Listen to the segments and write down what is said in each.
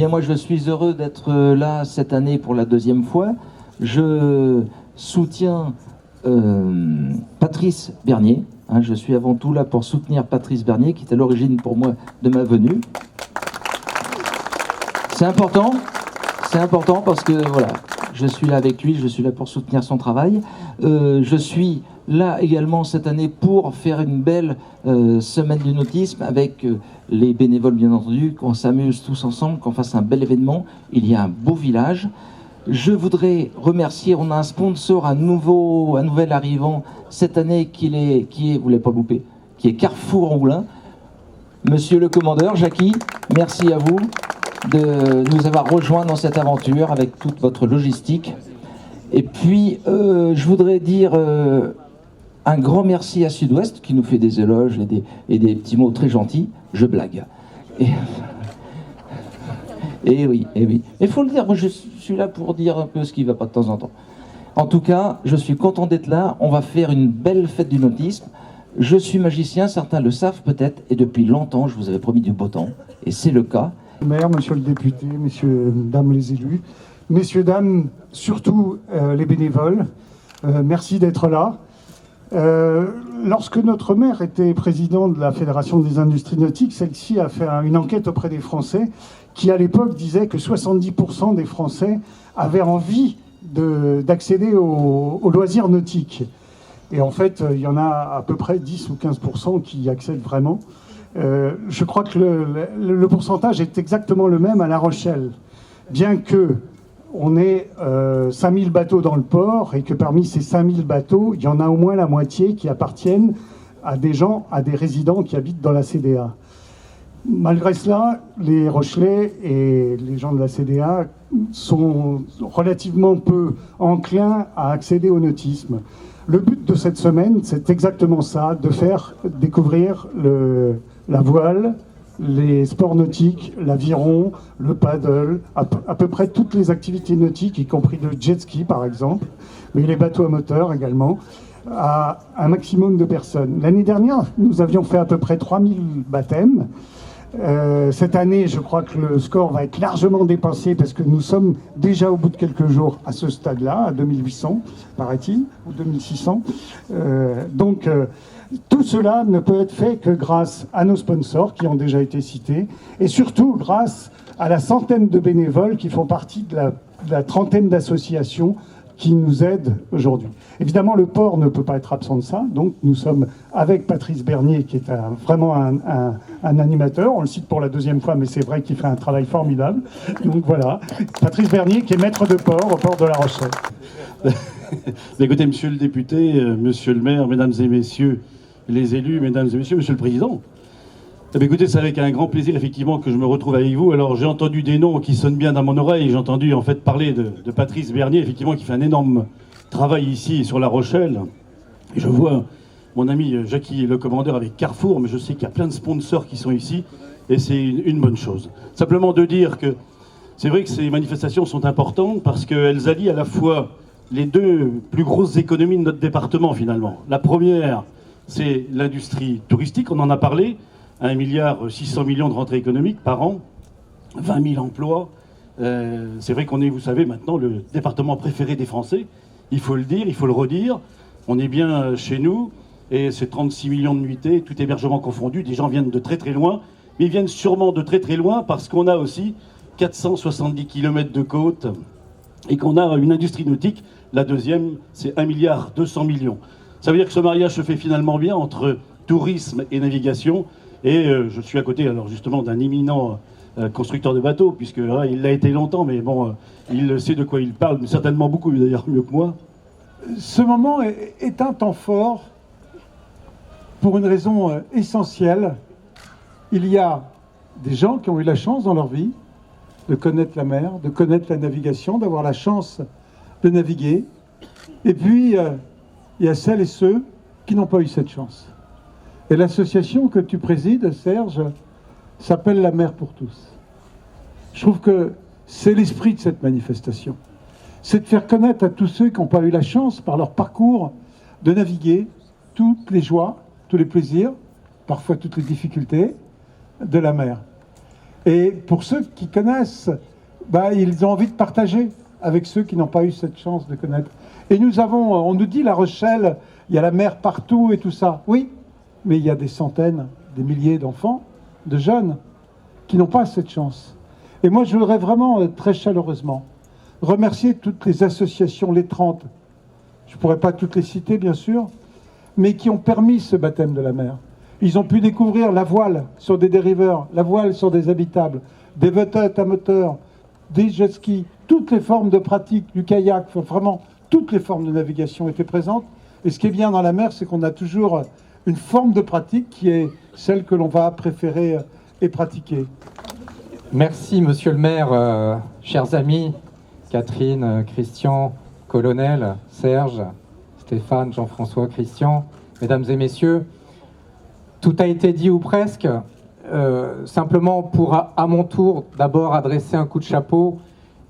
bien, moi, je suis heureux d'être là cette année pour la deuxième fois. Je soutiens Patrice Bernier. Hein, je suis avant tout là pour soutenir Patrice Bernier, qui est à l'origine pour moi de ma venue. C'est important parce que voilà, je suis là avec lui, je suis là pour soutenir son travail. Je suis là également cette année pour faire une belle semaine du nautisme avec les bénévoles bien entendu, qu'on s'amuse tous ensemble, qu'on fasse un bel événement. Il y a un beau village. Je voudrais remercier, on a un sponsor, un nouvel arrivant cette année qui est, vous l'avez pas loupé, qui est Carrefour Roulin. Monsieur le commandeur, Jackie, merci à vous de nous avoir rejoints dans cette aventure avec toute votre logistique. Et puis, je voudrais dire un grand merci à Sud-Ouest qui nous fait des éloges et des petits mots très gentils. Je blague. Et oui. Il faut le dire, moi je suis là pour dire un peu ce qui ne va pas de temps en temps. En tout cas, je suis content d'être là. On va faire une belle fête du nautisme. Je suis magicien, certains le savent peut-être, et depuis longtemps, je vous avais promis du beau temps, et c'est le cas. Maire, monsieur le député, messieurs, dames les élus, messieurs, dames, surtout les bénévoles, merci d'être là. Lorsque notre maire était président de la Fédération des industries nautiques, celle-ci a fait une enquête auprès des Français qui, à l'époque, disait que 70% des Français avaient envie d'accéder aux loisirs nautiques. Et en fait, il y en a à peu près 10 ou 15% qui y accèdent vraiment. Je crois que le pourcentage est exactement le même à La Rochelle. Bien que on ait 5000 bateaux dans le port et que parmi ces 5000 bateaux, il y en a au moins la moitié qui appartiennent à des gens, à des résidents qui habitent dans la CDA. Malgré cela, les Rochelais et les gens de la CDA sont relativement peu enclins à accéder au nautisme. Le but de cette semaine, c'est exactement ça, de faire découvrir la voile, les sports nautiques, l'aviron, le paddle, à peu près toutes les activités nautiques, y compris le jet ski par exemple, mais les bateaux à moteur également, à un maximum de personnes. L'année dernière, nous avions fait à peu près 3000 baptêmes. Cette année, je crois que le score va être largement dépassé parce que nous sommes déjà au bout de quelques jours à ce stade-là, à 2800, paraît-il, ou 2600. Tout cela ne peut être fait que grâce à nos sponsors qui ont déjà été cités et surtout grâce à la centaine de bénévoles qui font partie de la trentaine d'associations qui nous aident aujourd'hui. Évidemment, le port ne peut pas être absent de ça, donc nous sommes avec Patrice Bernier, qui est vraiment un animateur, on le cite pour la deuxième fois, mais c'est vrai qu'il fait un travail formidable. Donc voilà, Patrice Bernier qui est maître de port au port de La Rochelle. Écoutez, monsieur le député, monsieur le maire, mesdames et messieurs les élus, mesdames et messieurs, monsieur le président, écoutez, c'est avec un grand plaisir effectivement que je me retrouve avec vous. Alors j'ai entendu des noms qui sonnent bien dans mon oreille, j'ai entendu en fait parler de Patrice Bernier, effectivement, qui fait un énorme travail ici sur La Rochelle. Et je vois mon ami Jackie le commandeur avec Carrefour, mais je sais qu'il y a plein de sponsors qui sont ici, et c'est une bonne chose. Simplement de dire que c'est vrai que ces manifestations sont importantes parce qu'elles allient à la fois les deux plus grosses économies de notre département finalement. La première, c'est l'industrie touristique, on en a parlé, 1,6 milliard de rentrées économiques par an, 20 000 emplois. C'est vrai qu'on est, vous savez, maintenant le département préféré des Français. Il faut le dire, il faut le redire. On est bien chez nous et c'est 36 millions de nuitées, tout hébergement confondu. Des gens viennent de très très loin, mais ils viennent sûrement de très très loin parce qu'on a aussi 470 km de côte et qu'on a une industrie nautique. La deuxième, c'est 1,2 milliard. Ça veut dire que ce mariage se fait finalement bien entre tourisme et navigation. Et je suis à côté, alors justement, d'un éminent constructeur de bateaux, puisque il l'a été longtemps, mais bon, il sait de quoi il parle, certainement beaucoup d'ailleurs, mieux que moi. Ce moment est un temps fort pour une raison essentielle. Il y a des gens qui ont eu la chance dans leur vie de connaître la mer, de connaître la navigation, d'avoir la chance de naviguer. Et puis, il y a celles et ceux qui n'ont pas eu cette chance. Et l'association que tu présides, Serge, s'appelle La Mer pour tous. Je trouve que c'est l'esprit de cette manifestation. C'est de faire connaître à tous ceux qui n'ont pas eu la chance, par leur parcours, de naviguer toutes les joies, tous les plaisirs, parfois toutes les difficultés de la mer. Et pour ceux qui connaissent, ils ont envie de partager avec ceux qui n'ont pas eu cette chance de connaître. Et on nous dit La Rochelle, il y a la mer partout et tout ça. Oui, mais il y a des centaines, des milliers d'enfants, de jeunes, qui n'ont pas cette chance. Et moi, je voudrais vraiment, très chaleureusement, remercier toutes les associations, les 30, je ne pourrais pas toutes les citer, bien sûr, mais qui ont permis ce baptême de la mer. Ils ont pu découvrir la voile sur des dériveurs, la voile sur des habitables, des vedettes à moteur, des jet skis, toutes les formes de pratique, du kayak, enfin, vraiment, toutes les formes de navigation étaient présentes. Et ce qui est bien dans la mer, c'est qu'on a toujours une forme de pratique qui est celle que l'on va préférer et pratiquer. Merci, monsieur le maire, chers amis, Catherine, Christian, Colonel, Serge, Stéphane, Jean-François, Christian, mesdames et messieurs. Tout a été dit ou presque. Simplement pour, à mon tour, d'abord adresser un coup de chapeau,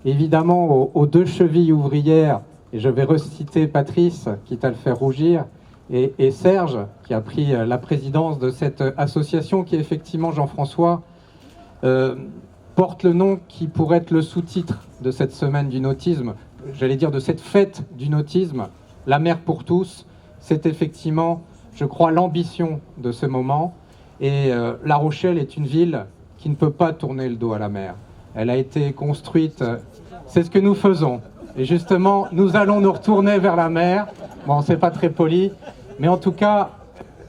évidemment, aux deux chevilles ouvrières, et je vais reciter Patrice, quitte à le faire rougir, et Serge, qui a pris la présidence de cette association, qui effectivement, Jean-François, porte le nom qui pourrait être le sous-titre de cette semaine du nautisme, j'allais dire de cette fête du nautisme, la mer pour tous. C'est effectivement, je crois, l'ambition de ce moment. Et La Rochelle est une ville qui ne peut pas tourner le dos à la mer. Elle a été construite, c'est ce que nous faisons. Et justement, nous allons nous retourner vers la mer. Bon, c'est pas très poli, mais en tout cas,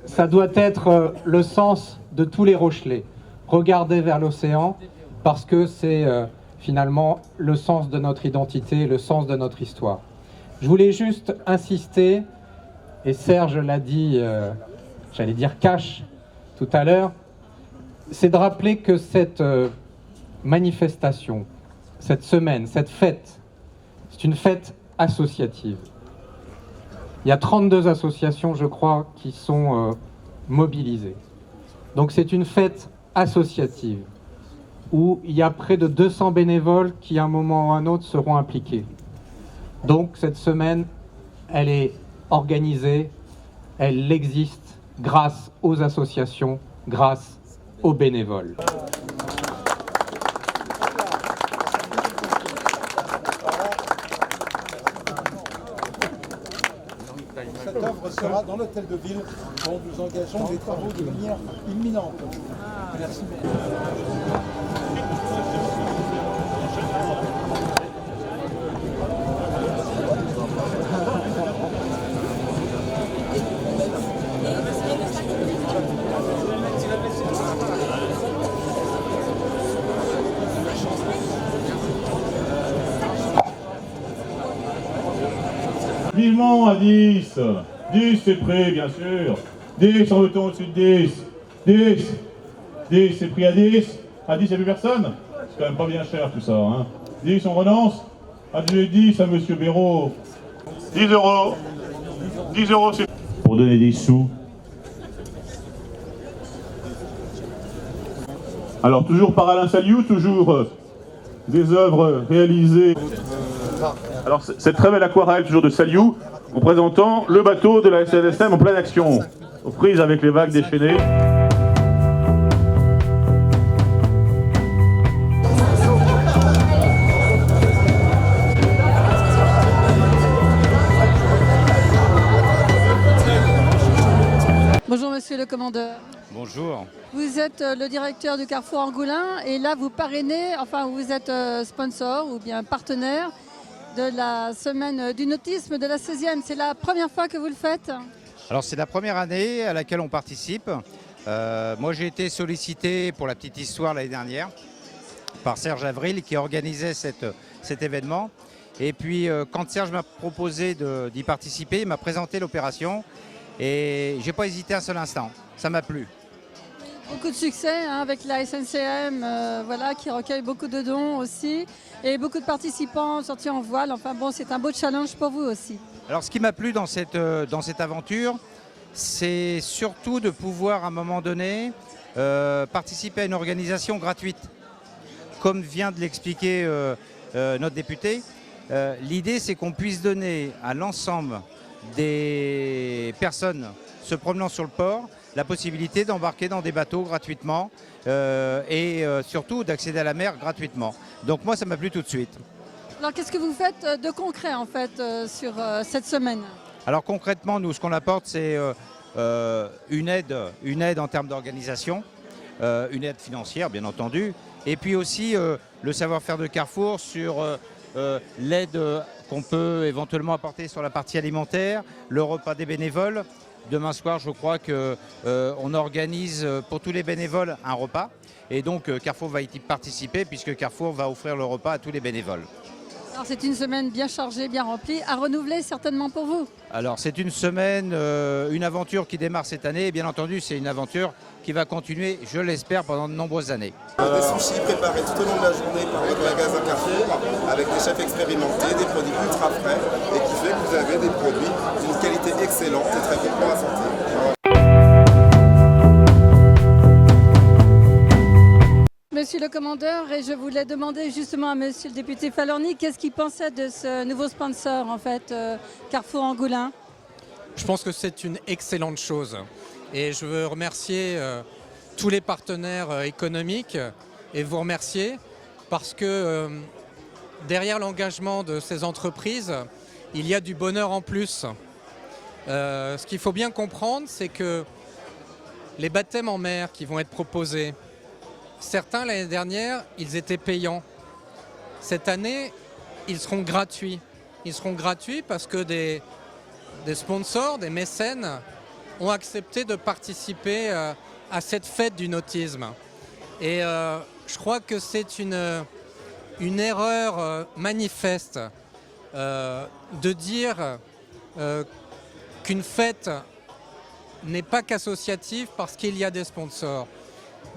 ça doit être le sens de tous les Rochelais. Regarder vers l'océan, parce que c'est finalement le sens de notre identité, le sens de notre histoire. Je voulais juste insister, et Serge l'a dit, j'allais dire cash tout à l'heure, c'est de rappeler que cette manifestation, cette semaine, cette fête, c'est une fête associative. Il y a 32 associations, je crois, qui sont mobilisées. Donc c'est une fête associative où il y a près de 200 bénévoles qui, à un moment ou à un autre, seront impliqués. Donc cette semaine, elle est organisée, elle existe grâce aux associations, grâce aux bénévoles. Cette œuvre sera dans l'hôtel de ville dont nous engageons des travaux de manière imminente. Merci. Vivement à 10. 10 c'est prêt, bien sûr. 10, en veut-on au-dessus de 10. 10. 10 c'est pris à 10. À 10, il n'y a plus personne. C'est quand même pas bien cher tout ça. Hein. 10, on renonce. Adjugez 10 à monsieur Béraud. 10 euros. 10 euros c'est pour donner des sous. Alors toujours par Alain Saliou, toujours des œuvres réalisées. Alors cette très belle aquarelle toujours de Saliou, représentant le bateau de la SNSM en pleine action, aux prises avec les vagues déchaînées. Bonjour Monsieur le Commandeur. Bonjour. Vous êtes le directeur du Carrefour Angoulins et là vous parrainez, enfin vous êtes sponsor ou bien partenaire de la semaine du nautisme de la 16e. C'est la première fois que vous le faites? Alors c'est la première année à laquelle on participe. Moi j'ai été sollicité pour la petite histoire l'année dernière par Serge Avril qui organisait cet événement. Et puis quand Serge m'a proposé d'y participer, il m'a présenté l'opération et j'ai pas hésité un seul instant. Ça m'a plu. Beaucoup de succès hein, avec la SNCM voilà, qui recueille beaucoup de dons aussi et beaucoup de participants sortis en voile. Enfin bon, c'est un beau challenge pour vous aussi. Alors ce qui m'a plu dans cette aventure, c'est surtout de pouvoir à un moment donné participer à une organisation gratuite. Comme vient de l'expliquer notre député, l'idée c'est qu'on puisse donner à l'ensemble des personnes se promenant sur le port la possibilité d'embarquer dans des bateaux gratuitement et surtout d'accéder à la mer gratuitement. Donc moi, ça m'a plu tout de suite. Alors qu'est-ce que vous faites de concret en fait sur cette semaine? Alors concrètement, nous, ce qu'on apporte, c'est une aide en termes d'organisation, une aide financière, bien entendu, et puis aussi le savoir-faire de Carrefour sur l'aide qu'on peut éventuellement apporter sur la partie alimentaire, le repas des bénévoles. Demain soir, je crois qu'on organise pour tous les bénévoles un repas. Et donc, Carrefour va y participer puisque Carrefour va offrir le repas à tous les bénévoles. Alors c'est une semaine bien chargée, bien remplie, à renouveler certainement pour vous. Alors, c'est une semaine, une aventure qui démarre cette année. Et bien entendu, c'est une aventure qui va continuer, je l'espère, pendant de nombreuses années. Des sushis préparés tout au long de la journée par votre magasin Carrefour avec des chefs expérimentés, des produits ultra frais et qui fait que vous avez des produits d'une qualité excellente et très bon pour la santé. Monsieur le commandeur, et je voulais demander justement à monsieur le député Falorni, qu'est-ce qu'il pensait de ce nouveau sponsor en fait, Carrefour Angoulins? Je pense que c'est une excellente chose. Et je veux remercier tous les partenaires économiques et vous remercier parce que derrière l'engagement de ces entreprises, il y a du bonheur en plus. Ce qu'il faut bien comprendre, c'est que les baptêmes en mer qui vont être proposés, certains l'année dernière, ils étaient payants. Cette année, ils seront gratuits. Ils seront gratuits parce que des sponsors, des mécènes ont accepté de participer à cette fête du nautisme. Et je crois que c'est une erreur manifeste de dire qu'une fête n'est pas qu'associative parce qu'il y a des sponsors.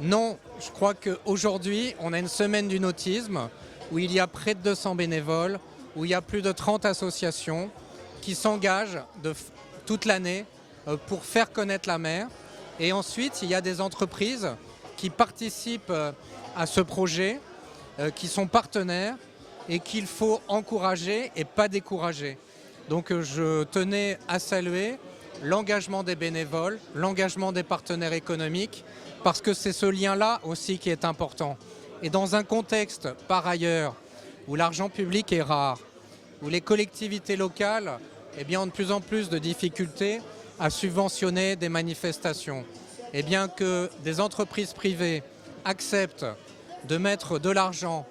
Non, je crois qu'aujourd'hui, on a une semaine du nautisme où il y a près de 200 bénévoles, où il y a plus de 30 associations qui s'engagent toute l'année pour faire connaître la mer. Et ensuite, il y a des entreprises qui participent à ce projet, qui sont partenaires et qu'il faut encourager et pas décourager. Donc je tenais à saluer l'engagement des bénévoles, l'engagement des partenaires économiques, parce que c'est ce lien-là aussi qui est important. Et dans un contexte, par ailleurs, où l'argent public est rare, où les collectivités locales ont de plus en plus de difficultés à subventionner des manifestations, et bien que des entreprises privées acceptent de mettre de l'argent,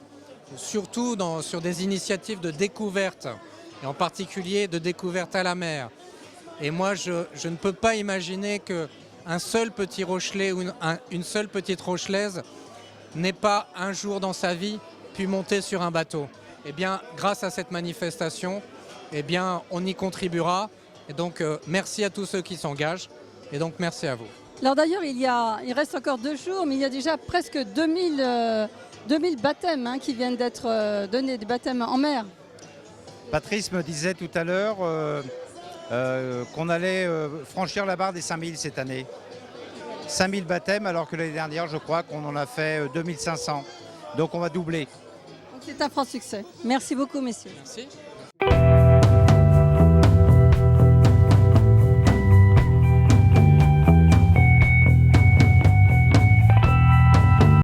surtout sur des initiatives de découverte, et en particulier de découverte à la mer. Et moi, je ne peux pas imaginer qu'un seul petit Rochelais ou une seule petite Rochelaise n'ait pas un jour dans sa vie pu monter sur un bateau. Eh bien, grâce à cette manifestation, on y contribuera. Et donc, merci à tous ceux qui s'engagent. Et donc, merci à vous. Alors d'ailleurs, il reste encore 2 jours, mais il y a déjà presque 2000 baptêmes qui viennent d'être donnés, des baptêmes en mer. Patrice me disait tout à l'heure qu'on allait franchir la barre des 5000 cette année. 5000 baptêmes, alors que l'année dernière, je crois qu'on en a fait 2500. Donc on va doubler. C'est un franc succès. Merci beaucoup, messieurs. Merci.